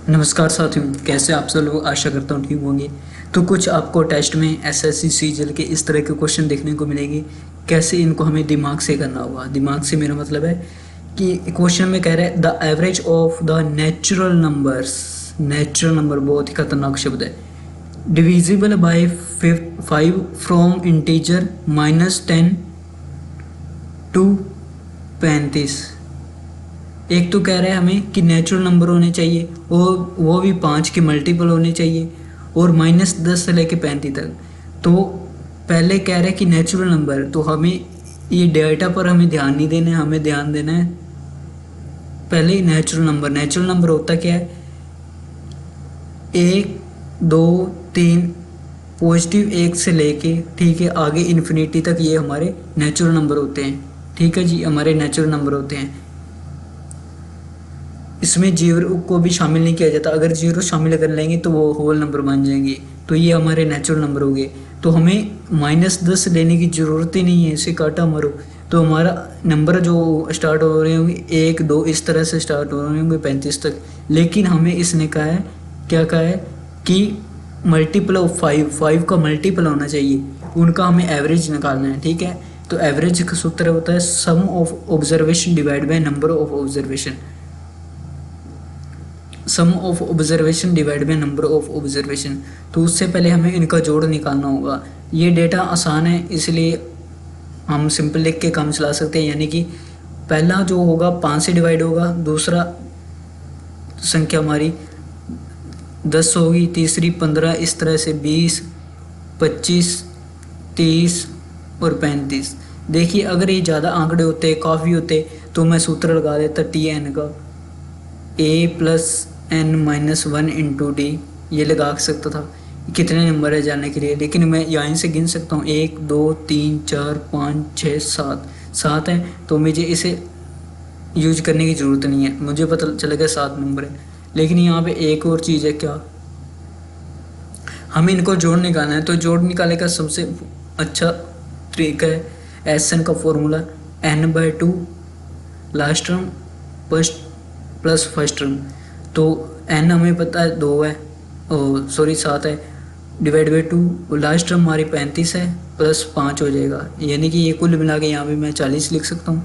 नमस्कार साथियों, कैसे आप सब लोग। आशा करता हूँ ठीक होंगे। तो कुछ आपको टेस्ट में एसएससी सीजीएल के इस तरह के क्वेश्चन देखने को मिलेंगे। कैसे इनको हमें दिमाग से करना होगा। दिमाग से मेरा मतलब है कि क्वेश्चन में कह रहा है the average of the natural numbers. Natural number बहुत ही खतरनाक शब्द है। Divisible by 5 from integer -10 to 35। एक तो कह रहा है हमें कि नेचुरल नंबर होने चाहिए और वो भी 5 के मल्टीपल होने चाहिए और -10 से लेके 35 तक। तो पहले कह रहे हैं कि नेचुरल नंबर, तो हमें ये डेटा पर हमें ध्यान नहीं देना है, हमें ध्यान देना है पहले नेचुरल नंबर। नेचुरल नंबर होता क्या है, 1 2 3 पॉजिटिव 1 से लेके ठीक है आगे इन्फिनिटी तक, ये हमारे नेचुरल नंबर होते हैं। ठीक है जी, हमारे नेचुरल नंबर होते हैं। इसमें जीरो को भी शामिल नहीं किया जाता। अगर जीरो शामिल कर लेंगे तो वो होल नंबर बन जाएंगे। तो ये हमारे नेचुरल नंबर हो गए। तो हमें -10 लेने की ज़रूरत ही नहीं है, इसे काटा मारो तो हमारा नंबर जो स्टार्ट हो रहे होंगे 1 2 इस तरह से स्टार्ट हो रहे होंगे 35 तक। लेकिन हमें इसने कहा है, क्या कहा है कि मल्टीपल ऑफ 5 का मल्टीपल होना चाहिए, उनका हमें एवरेज निकालना है। ठीक है, तो एवरेज का सूत्र होता है sum of observation divide by number of observation. Sum of observation divide by number of observation. तो उससे पहले हमें इनका जोड़ निकालना होगा। ये डेटा आसान है इसलिए हम सिंपल लिख के काम चला सकते हैं। यानी कि पहला जो होगा 5 से डिवाइड होगा, दूसरा संख्या हमारी 10 होगी, तीसरी 15, इस तरह से 20 25 30 और 35। देखिए अगर ये ज़्यादा आंकड़े होते काफ़ी होते तो मैं सूत्र लगा देता Tn का, a+n-1 इंटू डी, ये लगा सकता था कितने नंबर है जानने के लिए। लेकिन मैं यहाँ से गिन सकता हूँ 1 2 3 4 5 6 7 है, तो मुझे इसे यूज करने की ज़रूरत नहीं है, मुझे पता चलेगा 7 नंबर है। लेकिन यहाँ पे एक और चीज़ है, क्या हमें इनको जोड़ निकालना है। तो जोड़ निकालने का सबसे अच्छा तरीका है SN का formula n/2 last term plus first term. तो n हमें पता है 2 है, सॉरी 7 है, डिवाइड बाई 2, लास्ट टर्म हमारी 35 है, प्लस 5 हो जाएगा। यानी कि ये कुल मिला के यहाँ पे मैं 40 लिख सकता हूँ,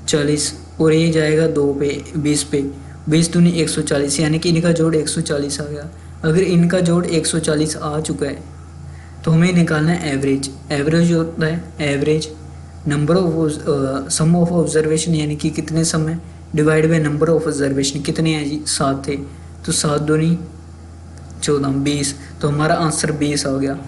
40, और ये जाएगा 2 पे 20 पे, 20 दूनी 140, यानी कि इनका जोड़ 140 आ गया। अगर इनका जोड़ 140 आ चुका है तो हमें निकालना है एवरेज। एवरेज होता है average number of sum of observation, यानी कि कितने सम है, divide by number of observation, कितने हैं जी 7 थे, तो 7 दूनी 14 20, तो हमारा आंसर 20 आ गया।